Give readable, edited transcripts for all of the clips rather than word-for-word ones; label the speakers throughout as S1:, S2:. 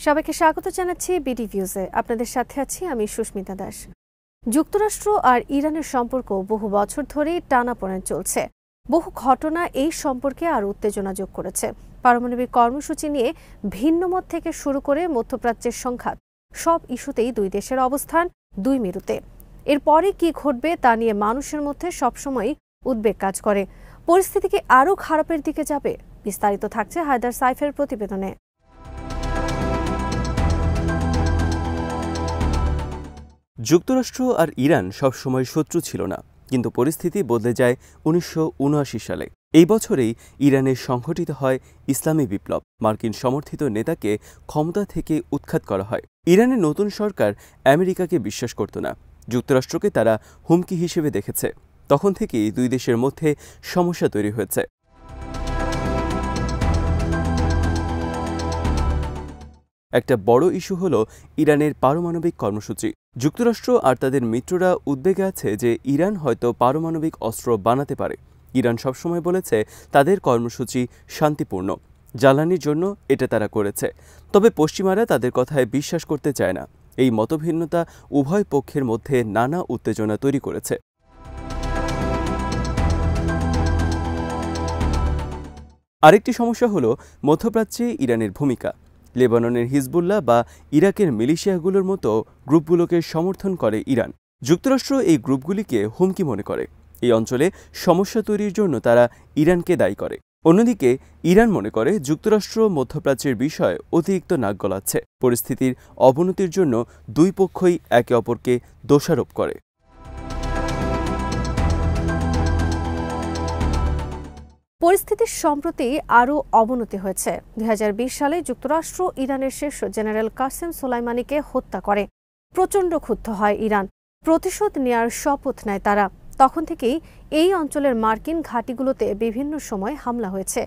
S1: সবাইকে স্বাগত জানাচ্ছি বিডি ভিউজে। আপনাদের সাথে আছি আমি সুস্মিতা দাস। যুক্তরাষ্ট্র আর ইরানের সম্পর্ক বহু বছর ধরেই টানাপোড়েন চলছে। বহু ঘটনা এই সম্পর্কে আর উত্তেজনা যোগ করেছে। পারমাণবিক কর্মসূচি নিয়ে ভিন্ন মত থেকে শুরু করে মধ্যপ্রাচ্যের সংঘাত, সব ইস্যুতেই দুই দেশের অবস্থান দুই মেরুতে। এরপরে কি ঘটবে তা নিয়ে মানুষের মধ্যে সবসময় উদ্বেগ কাজ করে। পরিস্থিতি কি আরও খারাপের দিকে যাবে? বিস্তারিত থাকছে হায়দার সাইফের প্রতিবেদনে।
S2: যুক্তরাষ্ট্র আর ইরান সবসময় শত্রু ছিল না, কিন্তু পরিস্থিতি বদলে যায় ১৯৭৯ সালে। এই বছরেই ইরানে সংঘটিত হয় ইসলামী বিপ্লব। মার্কিন সমর্থিত নেতাকে ক্ষমতা থেকে উৎখাত করা হয়। ইরানের নতুন সরকার আমেরিকাকে বিশ্বাস করত না, যুক্তরাষ্ট্রকে তারা হুমকি হিসেবে দেখেছে। তখন থেকেই দুই দেশের মধ্যে সমস্যা তৈরি হয়েছে। একটা বড় ইস্যু হলো ইরানের পারমাণবিক কর্মসূচি। যুক্তরাষ্ট্র আর তাদের মিত্ররা উদ্বেগে আছে যে ইরান হয়তো পারমাণবিক অস্ত্র বানাতে পারে। ইরান সবসময় বলেছে তাদের কর্মসূচি শান্তিপূর্ণ, জ্বালানির জন্য এটা তারা করেছে। তবে পশ্চিমারা তাদের কথায় বিশ্বাস করতে চায় না। এই মতভিন্নতা উভয় পক্ষের মধ্যে নানা উত্তেজনা তৈরি করেছে। আরেকটি সমস্যা হলো মধ্যপ্রাচ্যে ইরানের ভূমিকা। লেবাননের হিজবুল্লাহ বা ইরাকের মিলিশিয়াগুলোর মতো গ্রুপগুলোকে সমর্থন করে ইরান। যুক্তরাষ্ট্র এই গ্রুপগুলিকে হুমকি মনে করে। এই অঞ্চলে সমস্যা তৈরির জন্য তারা ইরানকে দায়ী করে। অন্যদিকে ইরান মনে করে যুক্তরাষ্ট্র মধ্যপ্রাচ্যের বিষয়ে অতিরিক্ত নাক গলাচ্ছে। পরিস্থিতির অবনতির জন্য দুই পক্ষই একে অপরকে দোষারোপ করে।
S1: পরিস্থিতির সম্প্রতি আরও অবনতি হয়েছে। ২০২০ সালে যুক্তরাষ্ট্র ইরানের শীর্ষ জেনারেল কাসেম সোলাইমানিকে হত্যা করে। প্রচণ্ড ক্ষুব্ধ হয় ইরান। প্রতিশোধ নেয়ার শপথ নেয় তারা। তখন থেকেই এই অঞ্চলের মার্কিন ঘাঁটিগুলোতে বিভিন্ন সময় হামলা হয়েছে।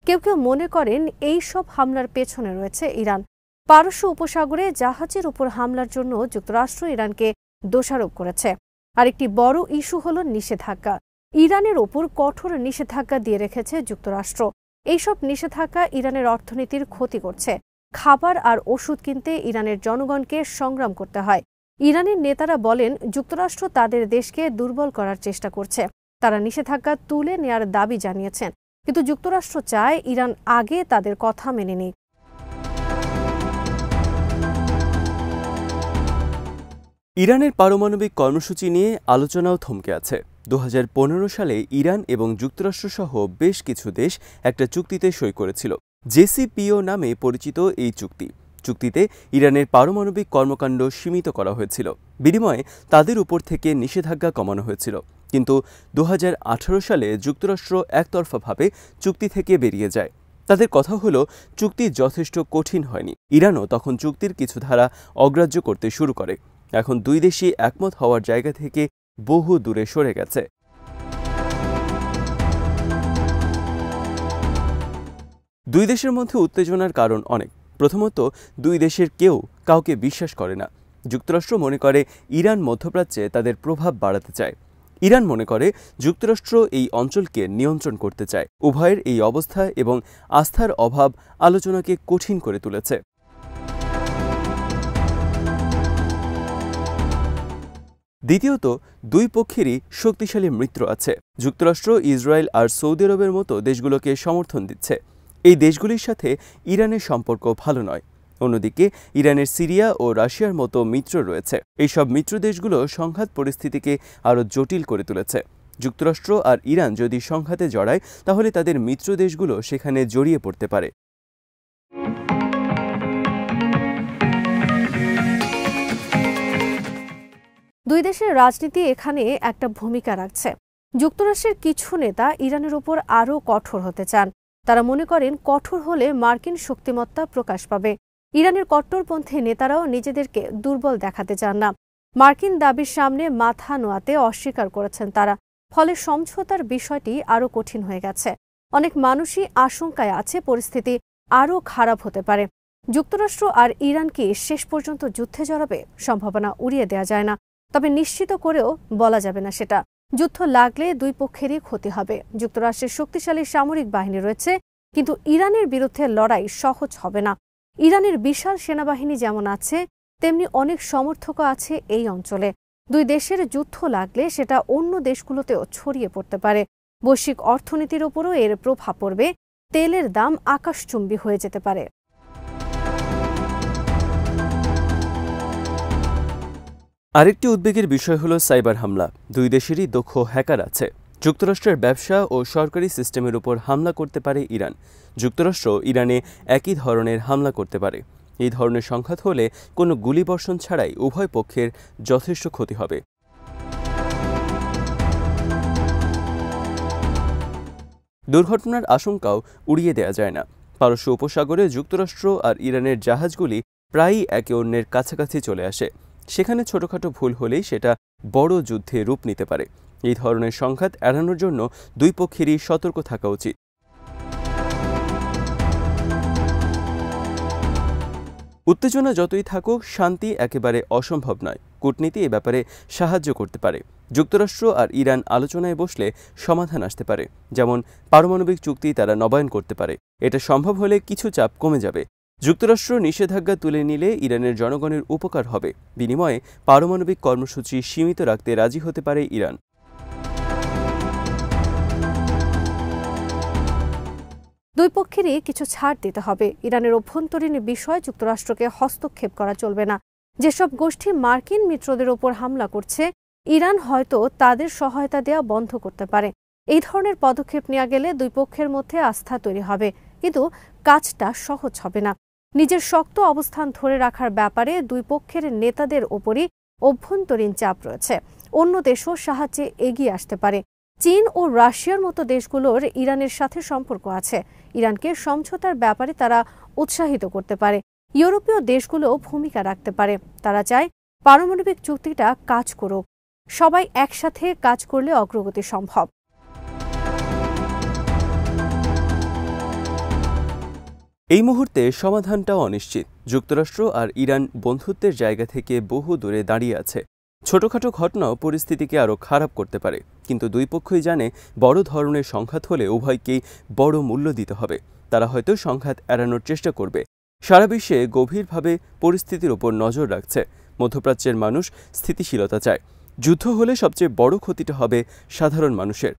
S1: কেউ কেউ মনে করেন এই সব হামলার পেছনে রয়েছে ইরান। পারস্য উপসাগরে জাহাজের উপর হামলার জন্য যুক্তরাষ্ট্র ইরানকে দোষারোপ করেছে। আরেকটি বড় ইস্যু হল নিষেধাজ্ঞা। ইরানের ওপর কঠোর নিষেধাজ্ঞা দিয়ে রেখেছে যুক্তরাষ্ট্র। এইসব নিষেধাজ্ঞা ইরানের অর্থনীতির ক্ষতি করছে। খাবার আর ওষুধ কিনতে ইরানের জনগণকে সংগ্রাম করতে হয়। ইরানের নেতারা বলেন যুক্তরাষ্ট্র তাদের দেশকে দুর্বল করার চেষ্টা করছে। তারা নিষেধাজ্ঞা তুলে নেয়ার দাবি জানিয়েছেন, কিন্তু যুক্তরাষ্ট্র চায় ইরান আগে তাদের কথা মেনে নিক।
S2: ইরানের পারমাণবিক কর্মসূচি নিয়ে আলোচনাও থমকে আছে। ২০১৫ সালে ইরান এবং যুক্তরাষ্ট্রসহ বেশ কিছু দেশ একটা চুক্তিতে সই করেছিল। জেসিপিও নামে পরিচিত এই চুক্তিতে ইরানের পারমাণবিক কর্মকাণ্ড সীমিত করা হয়েছিল। বিনিময়ে তাদের উপর থেকে নিষেধাজ্ঞা কমানো হয়েছিল। কিন্তু ২০১৮ সালে যুক্তরাষ্ট্র একতরফাভাবে চুক্তি থেকে বেরিয়ে যায়। তাদের কথা হলো চুক্তি যথেষ্ট কঠিন হয়নি। ইরানও তখন চুক্তির কিছু ধারা অগ্রাহ্য করতে শুরু করে। এখন দুই দেশই একমত হওয়ার জায়গা থেকে বহু দূরে সরে গেছে। দুই দেশের মধ্যে উত্তেজনার কারণ অনেক। প্রথমত, দুই দেশের কেউ কাউকে বিশ্বাস করে না। যুক্তরাষ্ট্র মনে করে ইরান মধ্যপ্রাচ্যে তাদের প্রভাব বাড়াতে চায়। ইরান মনে করে যুক্তরাষ্ট্র এই অঞ্চলকে নিয়ন্ত্রণ করতে চায়। উভয়ের এই অবস্থা এবং আস্থার অভাব আলোচনাকে কঠিন করে তুলেছে। দ্বিতীয়ত, দুই পক্ষেরই শক্তিশালী মিত্র আছে। যুক্তরাষ্ট্র ইসরায়েল আর সৌদি আরবের মতো দেশগুলোকে সমর্থন দিচ্ছে। এই দেশগুলির সাথে ইরানের সম্পর্ক ভালো নয়। অন্যদিকে ইরানের সিরিয়া ও রাশিয়ার মতো মিত্র রয়েছে। এইসব মিত্র দেশগুলো সংঘাত পরিস্থিতিকে আরও জটিল করে তুলেছে। যুক্তরাষ্ট্র আর ইরান যদি সংঘাতে জড়ায়, তাহলে তাদের মিত্র দেশগুলো সেখানে জড়িয়ে পড়তে পারে।
S1: দুই দেশের রাজনীতি এখানে একটা ভূমিকা রাখছে। যুক্তরাষ্ট্রের কিছু নেতা ইরানের উপর আরও কঠোর হতে চান। তারা মনে করেন কঠোর হলে মার্কিন শক্তিমত্তা প্রকাশ পাবে। ইরানের কট্টরপন্থী নেতারাও নিজেদেরকে দুর্বল দেখাতে চান না। মার্কিন দাবির সামনে মাথা নোয়াতে অস্বীকার করেছেন তারা। ফলে সমঝোতার বিষয়টি আরও কঠিন হয়ে গেছে। অনেক মানুষই আশঙ্কায় আছে পরিস্থিতি আরও খারাপ হতে পারে। যুক্তরাষ্ট্র আর ইরান কি শেষ পর্যন্ত যুদ্ধে জড়াবে? সম্ভাবনা উড়িয়ে দেওয়া যায় না, তবে নিশ্চিত করেও বলা যাবে না সেটা। যুদ্ধ লাগলে দুই পক্ষেরই ক্ষতি হবে। যুক্তরাষ্ট্রের শক্তিশালী সামরিক বাহিনী রয়েছে, কিন্তু ইরানের বিরুদ্ধে লড়াই সহজ হবে না। ইরানের বিশাল সেনাবাহিনী যেমন আছে, তেমনি অনেক সমর্থকও আছে এই অঞ্চলে। দুই দেশের যুদ্ধ লাগলে সেটা অন্য দেশগুলোতেও ছড়িয়ে পড়তে পারে। বৈশ্বিক অর্থনীতির ওপরও এর প্রভাব পড়বে। তেলের দাম আকাশচুম্বী হয়ে যেতে পারে।
S2: আরেকটি উদ্বেগের বিষয় হলো সাইবার হামলা। দুই দেশেরই দক্ষ হ্যাকার আছে। যুক্তরাষ্ট্রের ব্যবসা ও সরকারি সিস্টেমের উপর হামলা করতে পারে ইরান। যুক্তরাষ্ট্র ইরানে একই ধরনের হামলা করতে পারে। এই ধরনের সংঘাত হলে কোনো গুলিবর্ষণ ছাড়াই উভয় পক্ষের যথেষ্ট ক্ষতি হবে। দুর্ঘটনার আশঙ্কাও উড়িয়ে দেয়া যায় না। পারস্য উপসাগরে যুক্তরাষ্ট্র আর ইরানের জাহাজগুলি প্রায়ই একে অন্যের কাছাকাছি চলে আসে। সেখানে ছোটখাটো ভুল হলেই সেটা বড় যুদ্ধে রূপ নিতে পারে। এই ধরনের সংঘাত এড়ানোর জন্য দুই পক্ষেরই সতর্ক থাকা উচিত। উত্তেজনা যতই থাকুক, শান্তি একেবারে অসম্ভব নয়। কূটনীতি এ ব্যাপারে সাহায্য করতে পারে। যুক্তরাষ্ট্র আর ইরান আলোচনায় বসলে সমাধান আসতে পারে। যেমন পারমাণবিক চুক্তি তারা নবায়ন করতে পারে। এটা সম্ভব হলে কিছু চাপ কমে যাবে। যুক্তরাষ্ট্র নিষেধাজ্ঞা তুলে নিলে ইরানের জনগণের উপকার হবে। বিনিময়ে পারমাণবিক কর্মসূচি সীমিত রাখতে রাজি হতে পারে ইরান।
S1: দুই পক্ষেরই কিছু ছাড় দিতে হবে। ইরানের অভ্যন্তরীণ বিষয়ে যুক্তরাষ্ট্রকে হস্তক্ষেপ করা চলবে না। যেসব গোষ্ঠী মার্কিন মিত্রদের ওপর হামলা করছে, ইরান হয়তো তাদের সহায়তা দেওয়া বন্ধ করতে পারে। এই ধরনের পদক্ষেপ নেওয়া গেলে দুই পক্ষের মধ্যে আস্থা তৈরি হবে, কিন্তু কাজটা সহজ হবে না। নিজের শক্ত অবস্থান ধরে রাখার ব্যাপারে দুই পক্ষের নেতাদের ওপরই অভ্যন্তরীণ চাপ রয়েছে। অন্য দেশও সাহায্যে এগিয়ে আসতে পারে। চীন ও রাশিয়ার মতো দেশগুলোর ইরানের সাথে সম্পর্ক আছে। ইরানকে সমঝোতার ব্যাপারে তারা উৎসাহিত করতে পারে। ইউরোপীয় দেশগুলো ভূমিকা রাখতে পারে। তারা চায় পারমাণবিক চুক্তিটা কাজ করুক। সবাই একসাথে কাজ করলে অগ্রগতি সম্ভব।
S2: এই মুহূর্তে সমাধানটাও অনিশ্চিত। যুক্তরাষ্ট্র আর ইরান বন্ধুত্বের জায়গা থেকে বহু দূরে দাঁড়িয়ে আছে। ছোটখাটো ঘটনাও পরিস্থিতিকে আরও খারাপ করতে পারে। কিন্তু দুই পক্ষই জানে বড় ধরনের সংঘাত হলে উভয়কেই বড় মূল্য দিতে হবে। তারা হয়তো সংঘাত এড়ানোর চেষ্টা করবে। সারা বিশ্বে গভীরভাবে পরিস্থিতির উপর নজর রাখছে। মধ্যপ্রাচ্যের মানুষ স্থিতিশীলতা চায়। যুদ্ধ হলে সবচেয়ে বড় ক্ষতিটা হবে সাধারণ মানুষের।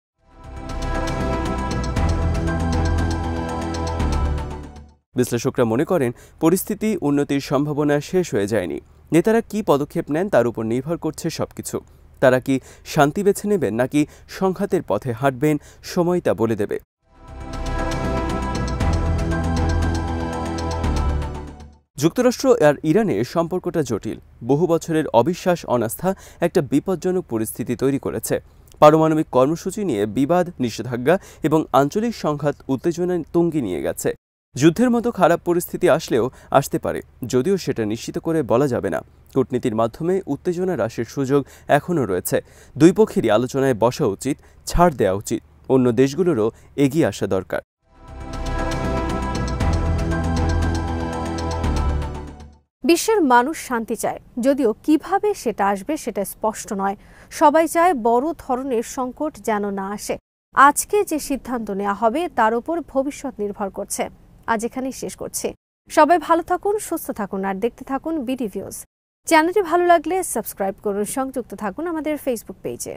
S2: বিশ্লেষকরা মনে করেন পরিস্থিতি উন্নতির সম্ভাবনা শেষ হয়ে যায়নি। নেতারা কি পদক্ষেপ নেন তার উপর নির্ভর করছে সবকিছু। তারা কি শান্তি বেছে নেবেন নাকি সংঘাতের পথে হাঁটবেন, সময় তা বলে দেবে। যুক্তরাষ্ট্র আর ইরানের সম্পর্কটা জটিল। বহু বছরের অবিশ্বাস, অনাস্থা একটা বিপজ্জনক পরিস্থিতি তৈরি করেছে। পারমাণবিক কর্মসূচি নিয়ে বিবাদ, নিষেধাজ্ঞা এবং আঞ্চলিক সংঘাত উত্তেজনায় তুঙ্গে নিয়ে গেছে। যুদ্ধের মতো খারাপ পরিস্থিতি আসতে পারে, যদিও সেটা নিশ্চিত করে বলা যাবে না। কূটনীতির মাধ্যমে উত্তেজনা হ্রাসের সুযোগ এখনও রয়েছে। দুই পক্ষেরই আলোচনায় বসা উচিত, ছাড় দেওয়া উচিত। অন্য দেশগুলোরও এগিয়ে আসা দরকার।
S1: বিশ্বের মানুষ শান্তি চায়, যদিও কিভাবে সেটা আসবে সেটা স্পষ্ট নয়। সবাই চায় বড় ধরনের সংকট যেন না আসে। আজকে যে সিদ্ধান্ত নেওয়া হবে তার উপর ভবিষ্যৎ নির্ভর করছে। আজ এখানেই শেষ করছি। সবাই ভালো থাকুন, সুস্থ থাকুন আর দেখতে থাকুন বিডি ভিউজ। চ্যানেলটি ভালো লাগলে সাবস্ক্রাইব করুন, সংযুক্ত থাকুন আমাদের ফেসবুক পেজে।